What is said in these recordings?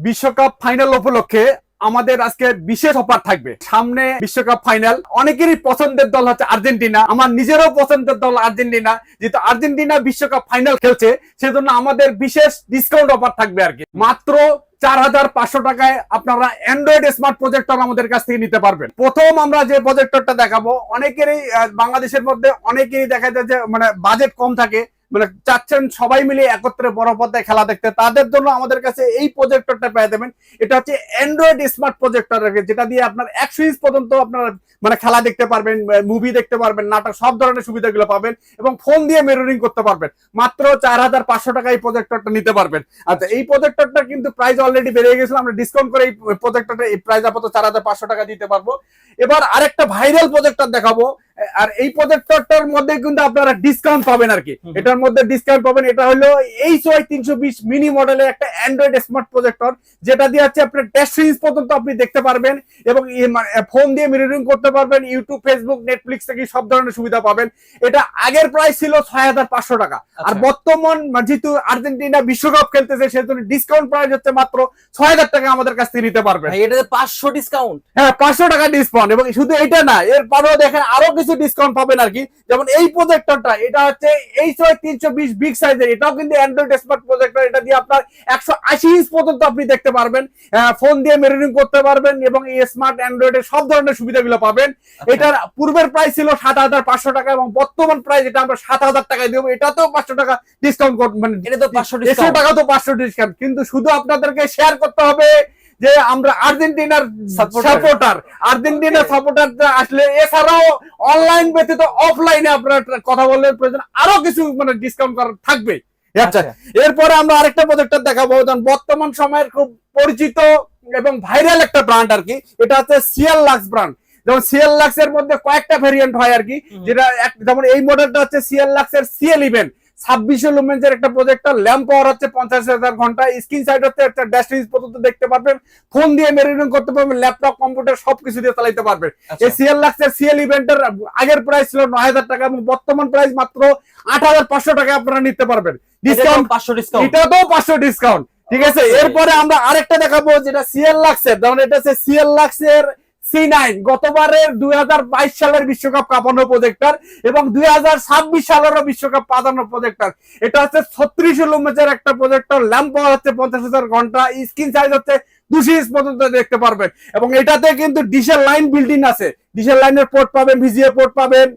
বিশ্বকাপ ফাইনাল উপলক্ষে আমাদের আজকে বিশেষ অফার থাকবে। সামনে বিশ্বকাপ ফাইনাল, অনেকেরই পছন্দের দল হচ্ছে আর্জেন্টিনা, আমার নিজেরও পছন্দের দল আর্জেন্টিনা। যেহেতু আর্জেন্টিনা বিশ্বকাপ ফাইনাল খেলছে, সেজন্য আমাদের বিশেষ ডিসকাউন্ট অফার থাকবে আর কি। মাত্র 4500 টাকায় আপনারা অ্যান্ড্রয়েড স্মার্ট প্রজেক্টর আমাদের কাছ থেকে নিতে পারবেন। প্রথম আমরা যে প্রজেক্টরটা দেখাবো, অনেকেরই বাংলাদেশের মধ্যে অনেকেরই দেখা যায় যে মানে বাজেট কম থাকে, মানে চাচ্ছেন সবাই মিলে একত্রে বড় পর্দায় খেলা দেখতে, তাদের জন্য আমাদের কাছে এই প্রজেক্টরটা পেয়ে যাবেন। এটা হচ্ছে অ্যান্ড্রয়েড স্মার্ট প্রজেক্টর, যেটা দিয়ে আপনার 100 ইঞ্চ পর্যন্ত আপনারা মানে খেলা দেখতে পারবেন, মুভি দেখতে পারবেন, নাটক, সব ধরনের সুবিধাগুলো পাবেন এবং ফোন দিয়ে মিররিং করতে পারবেন। মাত্র 4500 টাকা এই প্রজেক্টরটা নিতে পারবেন। আচ্ছা, এই প্রজেক্টরটা কিন্তু প্রাইস অলরেডি বেড়ে গেছিল, আমরা ডিসকাউন্ট করে এই প্রজেক্টরটা এই প্রাইস আপাতত 4500 টাকা দিতে পারবো। এবার আরেকটা ভাইরাল প্রজেক্টর দেখাবো, আর এই প্রজেক্টরটার মধ্যে কিন্তু আপনারা ডিসকাউন্ট পাবেন আর কি। এটার মধ্যে ডিসকাউন্ট পাবেন। এটা হলো HY 320 মিনি মডেলের একটা অ্যান্ড্রয়েড স্মার্ট প্রজেক্টর, যেটা দিয়ে হচ্ছে আপনার 150 ইঞ্চ পর্যন্ত আপনি দেখতে পারবেন এবং ফোন দিয়ে মিররিং করতে পারবেন। ইউটিউব, ফেসবুক, নেটফ্লিক্স থেকে সব ধরনের সুবিধা পাবেন। এটা আগের প্রাইস ছিল 6500 টাকা, আর বর্তমান যেহেতু আর্জেন্টিনা বিশ্বকাপ খেলতেছে, সেজন্য ডিসকাউন্ট প্রাইস হচ্ছে মাত্র 6000 টাকা আমাদের কাছ থেকে নিতে পারবেন। এটাতে 500 ডিসকাউন্ট, হ্যাঁ 500 টাকা ডিসকাউন্ট। এবং শুধু এটা না, এরপরেও দেখেন আরো কিছু ডিসকাউন্ট পাবেন আর কি। যেমন এই প্রজেক্টরটা, এটা হচ্ছে HY 320 বিগ সাইজের, এটাও কিন্তু অ্যান্ড্রয়েড স্মার্ট প্রজেক্টর। এটা দিয়ে আপনার 180 ইঞ্চ পর্যন্ত আপনি দেখতে পারবেন, ফোন দিয়ে মিররিং করতে পারবেন এবং এই স্মার্ট অ্যান্ড্রয়েডের সব ধরনের সুবিধাগুলো পাবেন। এটার পূর্বের প্রাইস ছিল 7500 টাকা এবং বর্তমান প্রাইস এটা আমরা 7000 টাকায় দেবো। এটাতেও 500 টাকা ডিসকাউন্ট করবেন, এটা তো 500 টাকা তো 500 ডিসকাউন্ট। কিন্তু শুধু আপনাদেরকে শেয়ার করতে হবে যে আমরা আর্জেন্টিনার সাপোর্টার, আর্জেন্টিনার সাপোর্টার আসলে, এছাড়াও অনলাইন ব্যতীত অফলাইনে আপনার কথা বললে প্রয়োজন আরো কিছু মানে ডিসকাউন্ট করার থাকবে। আচ্ছা, এরপরে আমরা আরেকটা প্রজেক্টর দেখাবো, বর্তমান সময়ের খুব পরিচিত এবং ভাইরাল একটা ব্র্যান্ড আর কি। এটা হচ্ছে সিএল লাক্স ব্র্যান্ড। যেমন সিএল লাক্স এর মধ্যে কয়েকটা ভেরিয়েন্ট হয় আর কি, যেটা যেমন এই মডেলটা হচ্ছে সিএল লাক্স এর সিএল ইভেন্ট 2600 লুমেন্সের একটা প্রজেক্টর, ল্যাম্প পাওয়ার হচ্ছে 50,000 ঘন্টা, স্ক্রিন সাইড হচ্ছে একটা ড্যাশ ইঞ্চ পর্যন্ত দেখতে পারবেন, ফোন দিয়ে মিররিং করতে পারবেন, ল্যাপটপ, কম্পিউটার সবকিছু দিয়ে চালাতে পারবেন। এই সিএল লাক্সের সিএল ইভেন্টের আগের প্রাইস ছিল 9000 টাকা এবং বর্তমান প্রাইস মাত্র 8500 টাকা আপনারা নিতে পারবেন। ডিসকাউন্ট 500 ডিসকাউন্ট, এটাও 500 ডিসকাউন্ট। ঠিক আছে, এরপরে আমরা আরেকটা দেখাবো, যেটা সিএল লাক্সের, যেমন এটা হচ্ছে সিএল লাক্সের C9, গতবারের 2022 সালের বিশ্বকাপ কাঁপানো প্রজেক্টর এবং 2026 সালেরও বিশ্বকাপ পাতানো প্রজেক্টর। এটা হচ্ছে 3600 লুমেন্সের একটা প্রজেক্টর, ল্যাম্প পাওয়ার হচ্ছে 50,000 ঘন্টা, স্ক্রিন সাইজ হচ্ছে 200 ইঞ্চ পর্যন্ত দেখতে পারবেন এবং এটাতে কিন্তু ডিশের লাইন বিল্ডিং আছে। ডিশের লাইনের পোর্ট পাবেন, ভিজিএ পোর্ট পাবেন,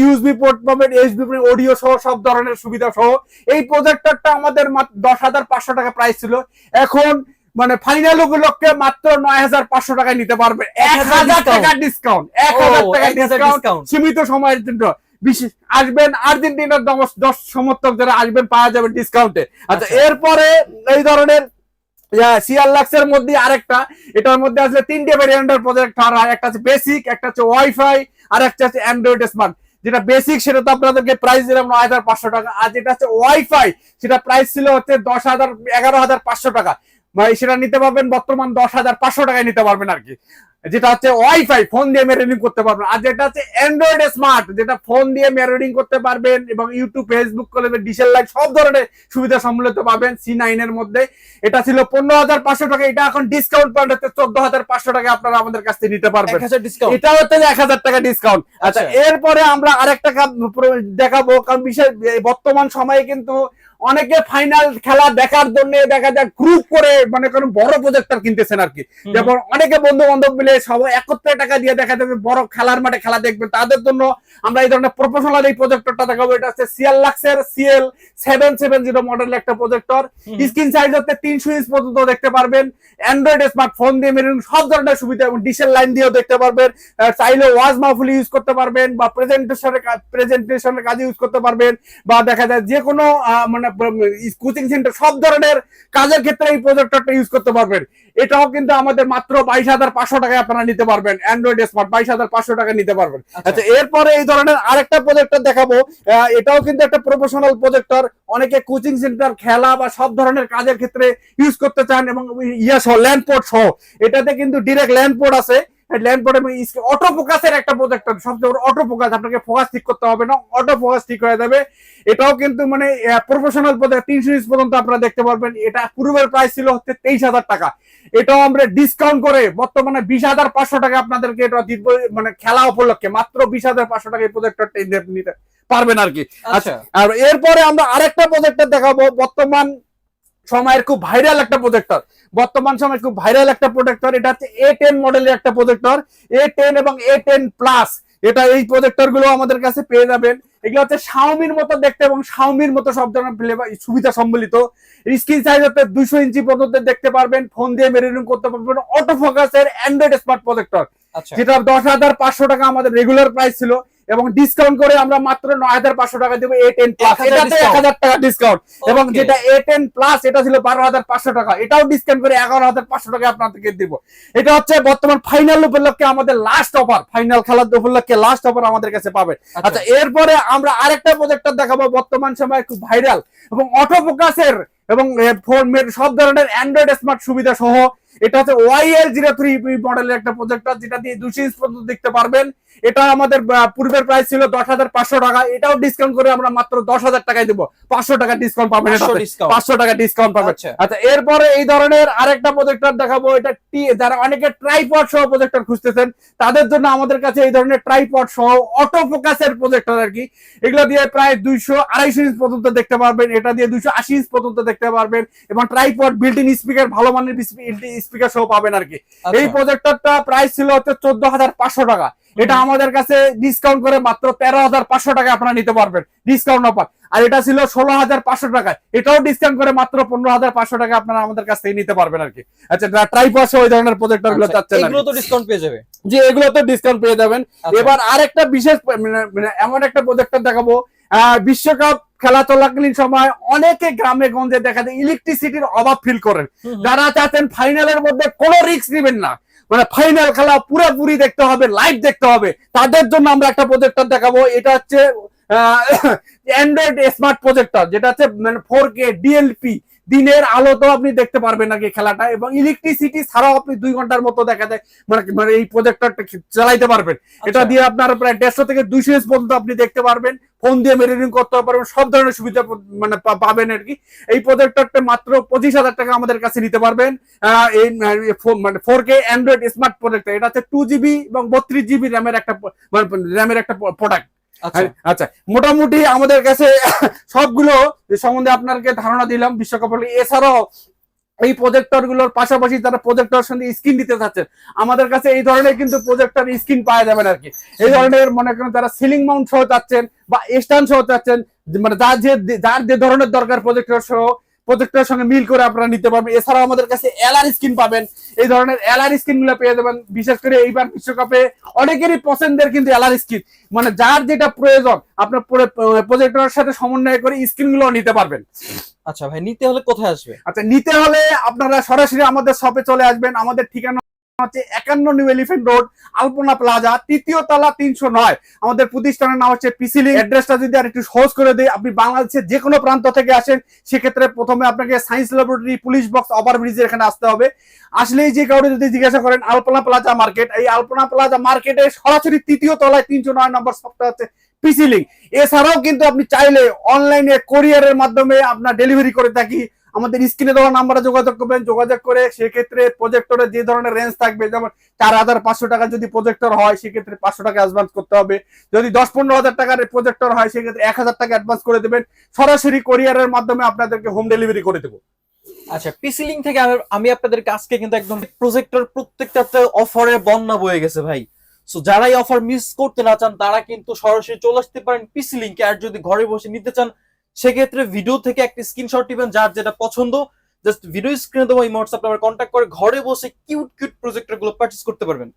ইউএসবি পোর্ট পাবেন, এইচডি অডিও সহ সব ধরনের সুবিধা সহ। এই প্রজেক্টরটা আমাদের 10,500 টাকা প্রাইস ছিল, এখন মানে ফাইনাল উপলক্ষে মাত্র 9500 টাকায় নিতে পারবে। 1000 টাকা ডিসকাউন্ট, 1000 টাকা ডিসকাউন্ট সীমিত সময়ের জন্য। বিশেষ আসবেন আর্জেন্টিনার 10 সমর্থক যারা আসবেন পাওয়া যাবে ডিসকাউন্টে। আচ্ছা, এরপরে এই ধরনের সিএল লাক্সের মধ্যে আরেকটা, এটার মধ্যে আসলে 3টে ভেরিয়েন্টের প্রজেক্টর, একটা হচ্ছে বেসিক, একটা হচ্ছে ওয়াইফাই, আর একটা হচ্ছে অ্যান্ড্রয়েড স্মার্ট। যেটা বেসিক সেটা তো আপনাদেরকে প্রাইস দিলাম 9500 টাকা, আর যেটা হচ্ছে ওয়াইফাই সেটা প্রাইস ছিল হচ্ছে 11,500 টাকা। সেটা নিতে পারবেন বর্তমান 10,500 টাকায় নিতে পারবেন আর কি, যেটা হচ্ছে ওয়াইফাই, ফোন দিয়ে মিররিং করতে পারবেন। আর যেটা হচ্ছে অ্যান্ড্রয়েড স্মার্ট, যেটা ফোন দিয়ে মিররিং করতে পারবেন এবং ইউটিউব, ফেসবুক করলে ডিশেল লাইট সব ধরনের সুবিধা সম্মিলিত পাবেন C9 এর মধ্যে। এটা ছিল 15,500 টাকা, এটা এখন ডিসকাউন্ট পাবেন হচ্ছে 14,500 টাকা আপনারা আমাদের কাছ থেকে নিতে পারবেন। এটা হচ্ছে 1000 টাকা ডিসকাউন্ট। আচ্ছা, এরপরে আমরা আরেকটা দেখাবো, কারণ বিশেষ বর্তমান সময়ে কিন্তু অনেকে ফাইনাল খেলা দেখার জন্য দেখা যায় গ্রুপ করে মানে কোনো বড় প্রজেক্টর কিনতেছেন আর কি। যেমন অনেকে বন্ধু বান্ধব মিলে সবাই একত্রে টাকা দিয়ে দেখা যাবে বড় খেলার মাঠে খেলা দেখবেন, তাদের জন্য আমরা এই ধরনের প্রফেশনাল এই প্রজেক্টরটা দেখাবো। এটা হচ্ছে সিএল লাক্সের CL 770 মডেলের একটা প্রজেক্টর, স্ক্রিন সাইজ হচ্ছে 300 ইঞ্চ পর্যন্ত দেখতে পারবেন, অ্যান্ড্রয়েড স্মার্টফোন দিয়ে মিররিং সব ধরনের সুবিধা এবং ডিশের লাইন দিয়েও দেখতে পারবেন। চাইলে ওয়াজ মাহফিল ইউজ করতে পারবেন বা প্রেজেন্টেশনের কাজে ইউজ করতে পারবেন, বা দেখা যায় যে কোনো মানে কোচিং সেন্টার সব ধরনের কাজের ক্ষেত্রে এই প্রজেক্টরটা ইউজ করতে পারবেন। এটাও কিন্তু আমাদের মাত্র 22,500 টাকায় আপনারা নিতে পারবেন, অ্যান্ড্রয়েড স্মার্ট 22,500 টাকা নিতে পারবেন। আচ্ছা, এরপরে এই ধরনের আরেকটা প্রজেক্টর দেখাবো, এটাও কিন্তু একটা প্রফেশনাল প্রজেক্টর, অনেকে কোচিং সেন্টার, খেলা বা সব ধরনের কাজের ক্ষেত্রে ইউজ করতে চান এবং ল্যান্ড পোর্ট সহ। এটাতে কিন্তু ডিরেক্ট ল্যান্ড পোর্ট আছে, ল্যান্ড পড়ে, অটো ফোকাসের একটা প্রজেক্টর, সবচেয়ে বড় অটো ফোকাস, আপনাকে ফোকাস ঠিক করতে হবে না, অটো ফোকাস ঠিক হয়ে যাবে। এটাও কিন্তু মানে প্রফেশনাল প্রজেক্ট, 300 ইঞ্চ পর্যন্ত আপনারা দেখতে পারবেন। এটা পূর্বের প্রাইস ছিল হচ্ছে 23,000 টাকা, এটাও আমরা ডিসকাউন্ট করে বর্তমানে 20,500 টাকা আপনাদেরকে এটা দিব, মানে খেলা উপলক্ষে মাত্র 20,500 টাকা এই প্রজেক্টরটা নিতে পারবেন আর কি। আচ্ছা, আর এরপরে আমরা আরেকটা প্রজেক্টর দেখাবো, বর্তমান সময়ের খুব ভাইরাল একটা প্রজেক্টর, বর্তমান সময়ের খুব ভাইরাল একটা প্রজেক্টর। এটা হচ্ছে A10 মডেলের একটা প্রজেক্টর, A10 এবং A10 প্লাস। এটা এই প্রজেক্টর গুলো আমাদের কাছে পেয়ে যাবেন। এগুলো হচ্ছে শাওমির মতো দেখতে এবং শাওমির মতো সব ধরনের সুবিধা সম্বলিত। স্ক্রিন সাইজ হচ্ছে 200 ইঞ্চি পর্যন্ত দেখতে পারবেন, ফোন দিয়ে মেরিনিং করতে পারবেন, অটো ফোকাসের অ্যান্ড্রয়েড স্মার্ট প্রজেক্টর, যেটা 10,500 টাকা আমাদের রেগুলার প্রাইস ছিল, এবং ডিসকাউন্ট করে আমরা মাত্র 9,500 টাকা দেবো A10 প্লাস, এটাতে 1,000 টাকা ডিসকাউন্ট। এবং যেটা A10 প্লাস এটা ছিল 12,500 টাকা, এটাও ডিসকাউন্ট করে 11,500 টাকা আপনাদেরকে দিব। এটা হচ্ছে বর্তমান ফাইনাল উপলক্ষে আমাদের লাস্ট অফার, ফাইনাল খেলার উপলক্ষে লাস্ট অফার আমাদের কাছে পাবেন। আচ্ছা, এরপরে আমরা আরেকটা প্রজেক্টর দেখাবো, বর্তমান সময়ে খুব ভাইরাল এবং অটো ফোকাসের এবং সব ধরনের অ্যান্ড্রয়েড স্মার্ট সুবিধা সহ। এটা হচ্ছে YL03 মডেলের একটা প্রজেক্টর, যেটা দিয়ে 200 ইঞ্চ পর্যন্ত দেখতে পারবেন। এটা আমাদের পূর্বের প্রাইস ছিল 10,500 টাকা, এটাও ডিসকাউন্ট করে আমরা মাত্র 10,000 টাকায় দেবো, 500 টাকা ডিসকাউন্ট পাবেন, 500 টাকা ডিসকাউন্ট পাবেন। আচ্ছা, এরপরে এই ধরনের আরেকটা প্রজেক্টর দেখাবো, এটা যারা অনেকে ট্রাইপড সহ প্রজেক্টর খুঁজতেছেন তাদের জন্য আমাদের কাছে এই ধরনের ট্রাইপড সহ অটো ফোকাসের প্রজেক্টর আর কি। এগুলো দিয়ে প্রায় 200-250 ইঞ্চ পর্যন্ত দেখতে পারবেন, এটা দিয়ে 280 ইঞ্চ পর্যন্ত দেখতে পারবেন, এবং ট্রাইপড বিল্ট ইন স্পিকার, ভালো মানের স্পিকার সহ পাবেন আর কি। এই প্রজেক্টরটা প্রাইস ছিল হচ্ছে 14,500 টাকা, এটা আমাদের কাছে ডিসকাউন্ট করে মাত্র 13,500 টাকা আপনারা নিতে পারবেন, ডিসকাউন্ট অফার। আর এটা ছিল 16,500 টাকা, এটাও ডিসকাউন্ট করে মাত্র 15,500 টাকা আপনারা আমাদের কাছ থেকে নিতে পারবেন আর কি। আচ্ছা, ট্রাইপড ওই ধরনের প্রজেক্টর গুলো চাচ্ছেন, এগুলো তো ডিসকাউন্ট পেয়ে যাবে, জি এগুলো তো ডিসকাউন্ট পেয়ে যাবেন। এবার আরেকটা বিশেষ মানে এমন একটা প্রজেক্টর দেখাবো, বিশ্বকাপ খেলা চলাকালীন সময় অনেকে গ্রামে গঞ্জে দেখা যায় ইলেকট্রিসিটির অভাব ফিল করেন, যারা চাচ্ছেন ফাইনালের মধ্যে কোনো রিস্ক নেবেন না, মানে ফাইনাল খেলা পুরোপুরি দেখতে হবে, লাইভ দেখতে হবে, তাদের জন্য আমরা একটা প্রজেক্টর দেখাবো। এটা হচ্ছে অ্যান্ড্রয়েড স্মার্ট প্রজেক্টর, যেটা হচ্ছে মানে 4K DLP, দিনের আলো তো আপনি দেখতে পারবেন নাকি খেলাটা, এবং ইলেকট্রিসিটি ছাড়াও আপনি 2 ঘন্টার মতো দেখা যায় মানে এই প্রজেক্টরটা চালাইতে পারবেন। এটা দিয়ে আপনার প্রায় 150 থেকে 200 ইঞ্চ পর্যন্ত আপনি দেখতে পারবেন, ফোন দিয়ে মেরিনিং করতে পারবেন, সব ধরনের সুবিধা মানে পাবেন আর কি। এই প্রজেক্টরটা মাত্র 25,000 টাকা আমাদের কাছে নিতে পারবেন। এই মানে 4K অ্যান্ড্রয়েড স্মার্ট প্রজেক্টর, এটা হচ্ছে 2GB এবং 32GB র্যামের একটা প্রোডাক্ট। আচ্ছা, মোটামুটি আমাদের কাছে সবগুলো সম্বন্ধে আপনাকে ধারণা দিলাম বিশ্বকাপ। এছাড়াও এই প্রজেক্টর গুলোর পাশাপাশি যারা প্রজেক্টর সঙ্গে স্ক্রিন দিতে চাচ্ছেন, আমাদের কাছে এই ধরনের কিন্তু প্রজেক্টর স্ক্রিন পাওয়া যাবেন আর কি। এই ধরনের মনে করেন যারা সিলিং মাউন্ট সহ চাচ্ছেন বা স্ট্যান্ড সহ চাচ্ছেন, মানে যার যে ধরনের দরকার প্রজেক্টর সহ, প্রজেক্টরের সঙ্গে মিল করে আপনারা নিতে পারবেন। এছাড়াও আমাদের কাছে এলআর স্ক্রিন পাবেন, এই ধরনের এলআর স্ক্রিন গুলো পেয়ে যাবেন। বিশেষ করে এইবার বিশ্বকাপে অনেকেরই পছন্দের কিন্তু এলআর স্ক্রিন, মানে যার যেটা প্রয়োজন আপনার প্রজেক্টরের সাথে সমন্বয় করে স্ক্রিন গুলো নিতে পারবেন। আচ্ছা ভাই, নিতে হলে কোথায় আসবে? আচ্ছা, নিতে হলে আপনারা সরাসরি আমাদের শপে চলে আসবেন। আমাদের ঠিকানা হচ্ছে 51 নিউ এলিফ্যান্ট রোড, আলপনা প্লাজা, 3য় তলা, 309। আমাদের প্রতিষ্ঠানের নাম হচ্ছে পিসি লিংক। অ্যাড্রেসটা যদি আর একটু সহজ করে দেই, আপনি বাংলাদেশের যে কোনো প্রান্ত থেকে আসেন, সেক্ষেত্রে প্রথমে আপনাকে সায়েন্স ল্যাবরেটরি, পুলিশ বক্স, ওভারব্রিজের এখানে আসতে হবে। আসলেই যে কাউকে যদি জিজ্ঞাসা করেন আলপনা প্লাজা মার্কেট, এই আলপনা প্লাজা মার্কেটে সরাসরি 3য় তলায় 309 নম্বর শপটা হচ্ছে পিসি লিংক। এছাড়াও কিন্তু আপনি চাইলে অনলাইনে কোরিয়ারের মাধ্যমে আপনার ডেলিভারি করে থাকি। আমাদের স্ক্রিনে দেওয়া নাম্বারে যোগাযোগ করবেন, যোগাযোগ করে সেক্ষেত্রে প্রজেক্টরের যে ধরনের রেঞ্জ থাকবে, যেমন 4,500 টাকা যদি প্রজেক্টর হয় সেক্ষেত্রে 500 টাকা অ্যাডভান্স করতে হবে। যদি 10-15 হাজার টাকার প্রজেক্টর হয় সেক্ষেত্রে 1,000 টাকা অ্যাডভান্স করে দেবেন। সরাসরি কোরিয়ারের মাধ্যমে আপনাদেরকে হোম ডেলিভারি করে দেবো। আচ্ছা, পিসি লিংক থেকে আমি আপনাদের কাছকে কিন্তু একদম প্রজেক্টর প্রত্যেকটা অফারের বন্যা বয়ে গেছে ভাই। সো যারা এই অফার মিস করতে না চান তারা কিন্তু সরাসরি চলে আসতে পারেন পিসি লিংকে। আর যদি ঘরে বসে নিতে চান সেক্ষেত্রে ভিডিও থেকে একটা স্ক্রিনশট দিবেন, যার যেটা পছন্দ জাস্ট ভিডিও স্ক্রিনে দেবো, এই হোয়াটসঅ্যাপ নাম্বার কন্ট্যাক্ট করে ঘরে বসে কিউট কিউট প্রজেক্টর গুলো পারচেজ করতে পারবেন।